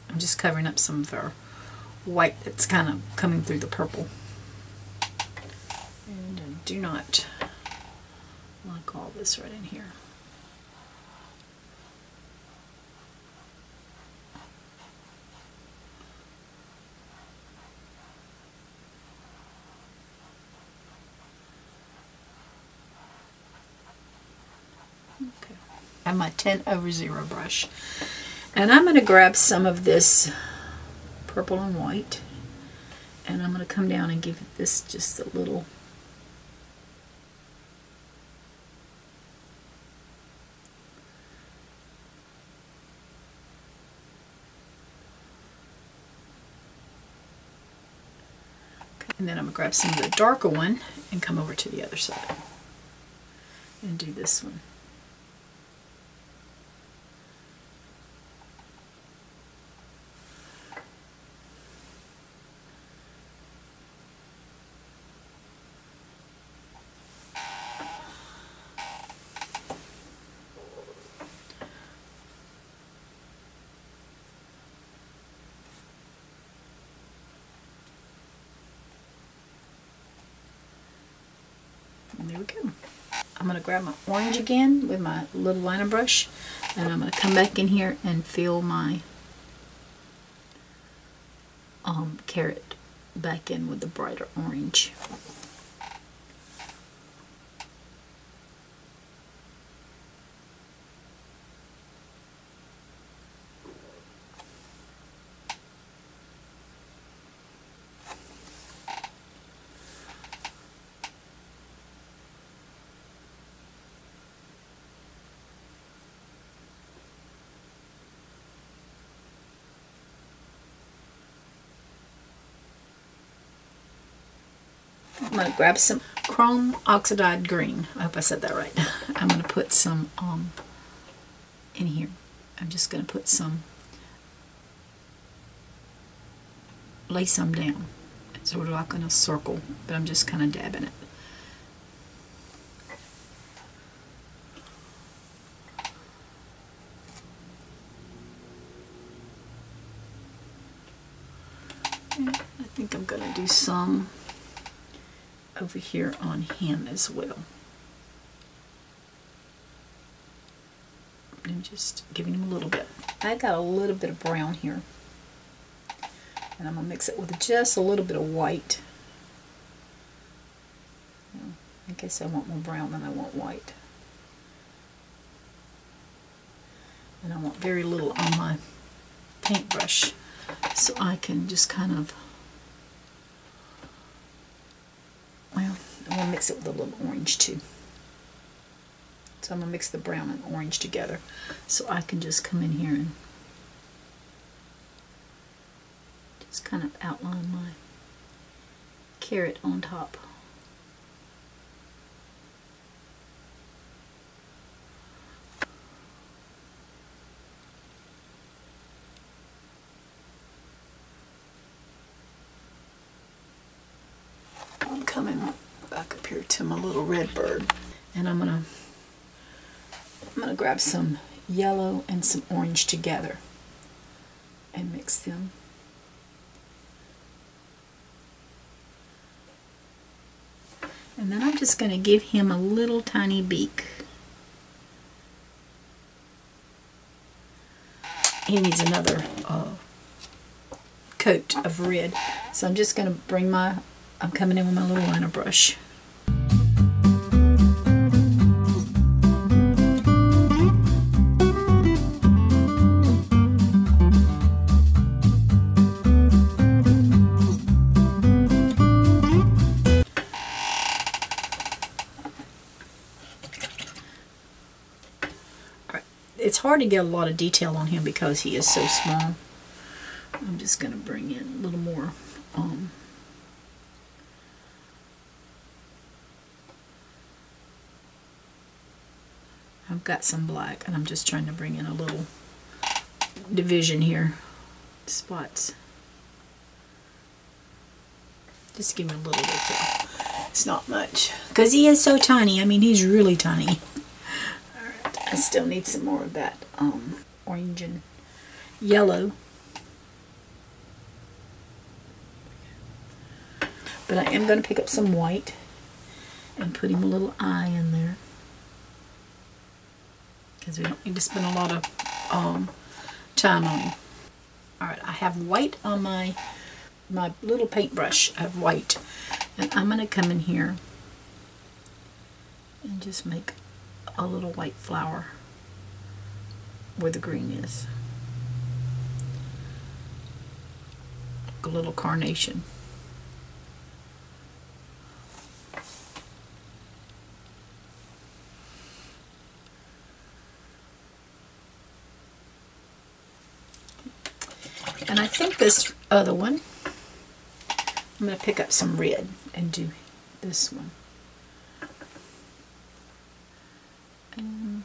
I'm just covering up some of our white that's kind of coming through the purple. And I do not like all this right in here. Okay. I have my 10/0 brush. And I'm going to grab some of this purple and white, and I'm going to come down and give this just a little and then I'm going to grab some of the darker one and come over to the other side and do this one. And there we go. I'm going to grab my orange again with my little liner brush, and I'm going to come back in here and fill my carrot back in with the brighter orange. I'm going to grab some chrome oxide green. I hope I said that right. I'm going to put some in here. I'm just going to put some, lay some down. It's sort of like in a circle, but I'm just kind of dabbing it. I think I'm going to do some over here on him as well. I'm just giving him a little bit. I got a little bit of brown here. And I'm going to mix it with just a little bit of white. I guess I want more brown than I want white. And I want very little on my paintbrush, so I can just kind of, well, I want to mix it with a little orange too. So I'm going to mix the brown and orange together, so I can just come in here and just kind of outline my carrot on top. I'm coming back up here to my little red bird, and I'm gonna grab some yellow and some orange together and mix them. And then I'm just going to give him a little tiny beak. He needs another coat of red. So I'm just going to bring my, I'm coming in with my little liner brush. It's hard to get a lot of detail on him because he is so small. I'm just going to bring in a little more I've got some black, and I'm just trying to bring in a little division here, spots. Just give him a little bit there. It's not much because he is so tiny. I mean, he's really tiny. I still need some more of that orange and yellow. But I am going to pick up some white and put him a little eye in there, because we don't need to spend a lot of time on him. Alright, I have white on my little paintbrush. I have white. And I'm going to come in here and just make a little white flower where the green is. A little carnation. And I think this other one, I'm going to pick up some red and do this one. And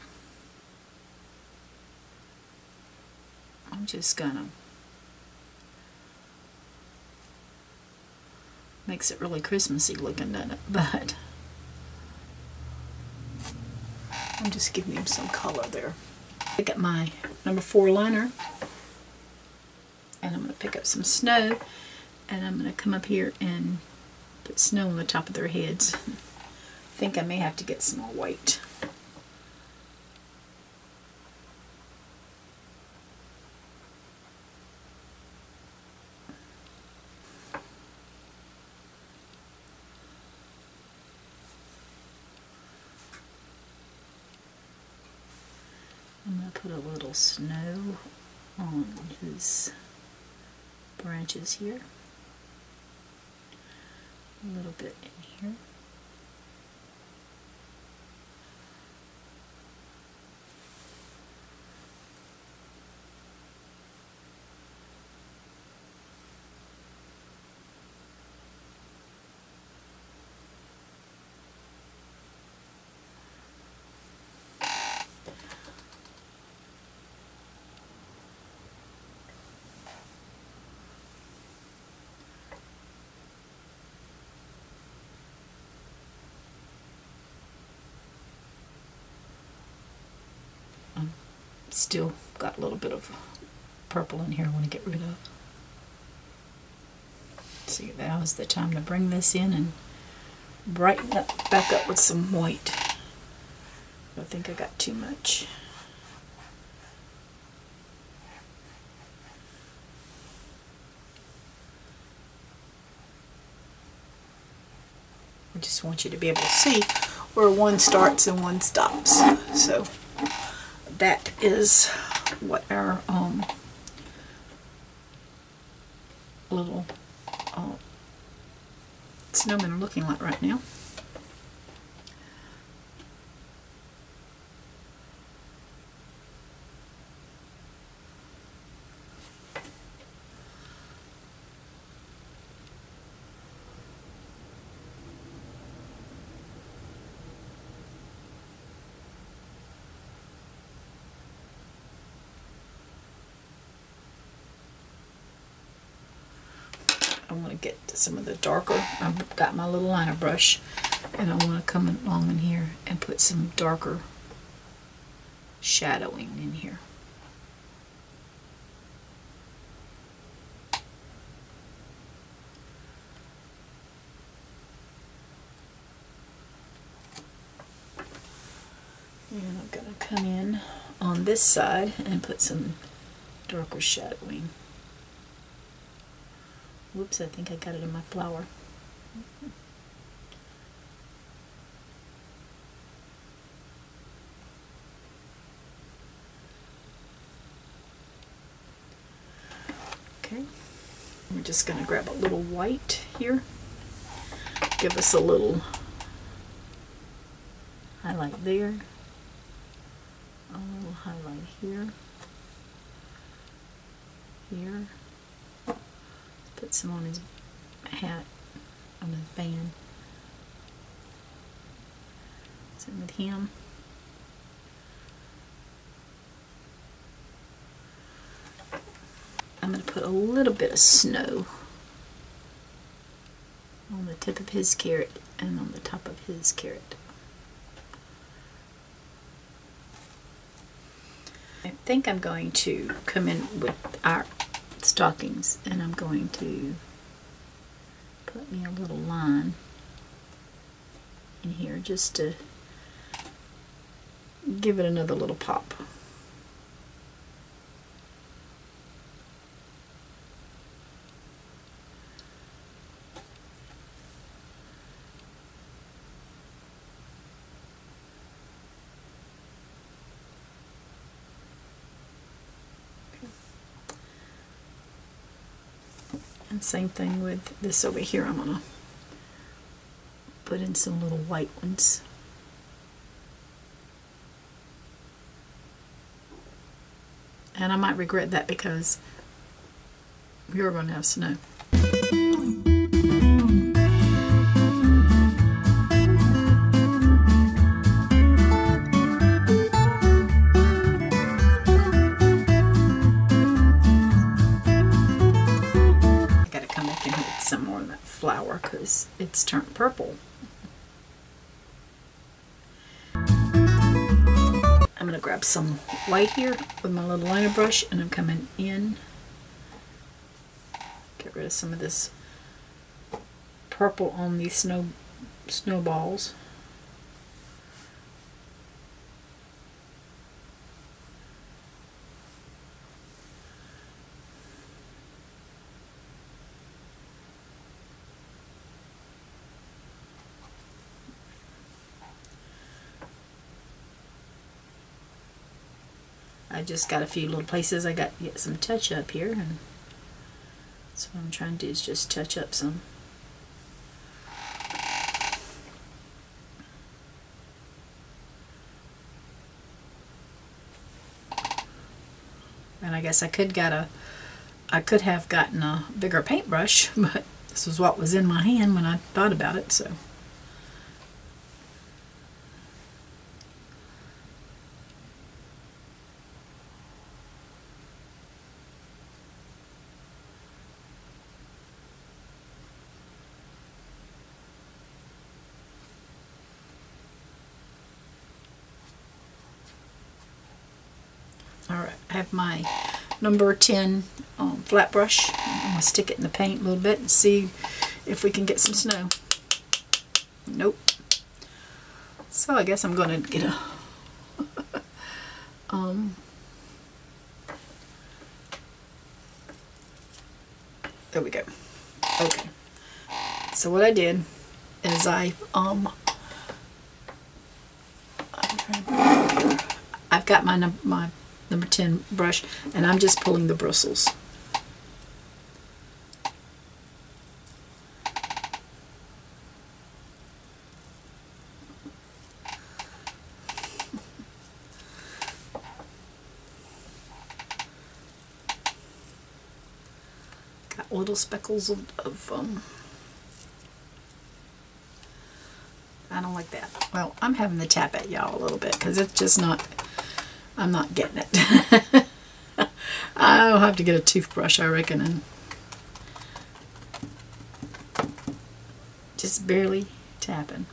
I'm just gonna, makes it really Christmassy looking, doesn't it? But I'm just giving him some color there. Pick up my number 4 liner, and I'm going to pick up some snow, and I'm going to come up here and put snow on the top of their heads. I think I may have to get some more white. I'm going to put a little snow on his branches here. A little bit in here. still got a little bit of purple in here I want to get rid of. See, now is the time to bring this in and brighten up back up with some white. I think I got too much. I just want you to be able to see where one starts and one stops. So that is what our little snowmen are looking like right now. I want to get to some of the darker. I've got my little liner brush and I want to come along in here and put some darker shadowing in here. And I'm going to come in on this side and put some darker shadowing. Whoops, I think I got it in my flower. Okay, we're just going to grab a little white here. Give us a little highlight there. A little highlight here. Here. Put some on his hat, on his band. Same with him. I'm going to put a little bit of snow on the tip of his carrot and on the top of his carrot. I think I'm going to come in with our stockings and I'm going to put me a little line in here just to give it another little pop. And same thing with this over here. I'm going to put in some little white ones. And I might regret that because we are going to have snow. Some more of that flower because it's turned purple. I'm going to grab some white here with my little liner brush and I'm coming in. Get rid of some of this purple on these snowballs. I just got a few little places I got to get some touch up here, and that's what I'm trying to do, is just touch up some. And I guess I could have gotten a bigger paintbrush, but this was what was in my hand when I thought about it, so. Alright, I have my number 10 flat brush. I'm going to stick it in the paint a little bit and see if we can get some snow. Nope. So I guess I'm going to get a there we go. Okay. So what I did is I've got my number 10 brush, and I'm just pulling the bristles. Got little speckles of I don't like that. Well, I'm having to tap at y'all a little bit because it's just not, I'm not getting it. I'll have to get a toothbrush, I reckon, and just barely tapping.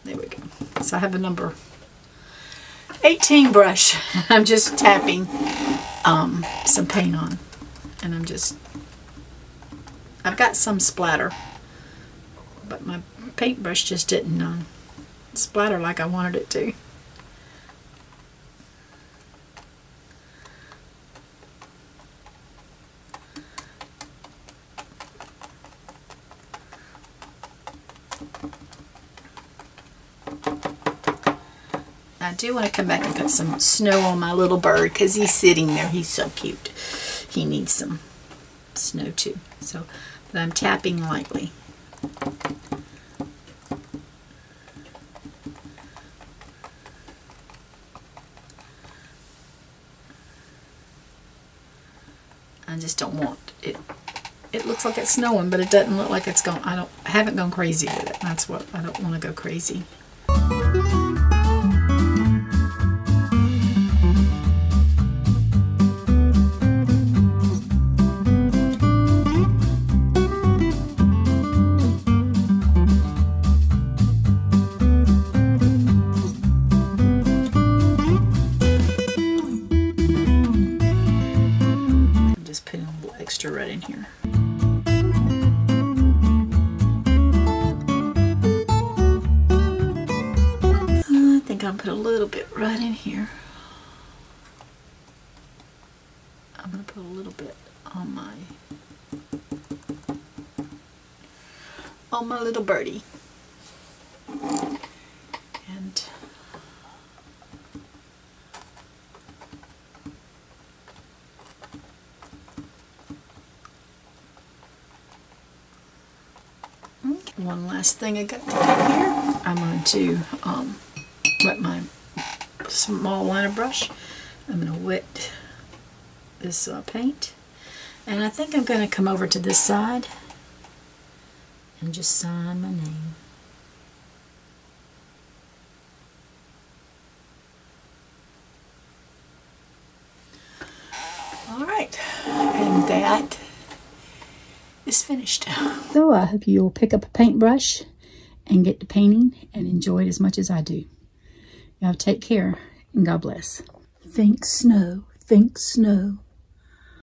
There we go. So I have a number 18 brush. I'm just tapping some paint on. And I've got some splatter, but my paintbrush just didn't splatter like I wanted it to. I do want to come back and put some snow on my little bird because he's sitting there. He's so cute. He needs some snow too. So, but I'm tapping lightly. I just don't want it. It looks like it's snowing, but it doesn't look like it's going. I haven't gone crazy with it. That's what I don't want to go crazy. Extra red in here. I think I'll put a little bit right in here. I'm going to put a little bit on my little birdie. And one last thing I got to do here. I'm going to wet my small liner brush. I'm going to wet this paint. And I think I'm going to come over to this side and just sign my name. Alright, and that is finished. So I hope you'll pick up a paintbrush and get to painting and enjoy it as much as I do. Y'all take care and God bless. Think snow, think snow.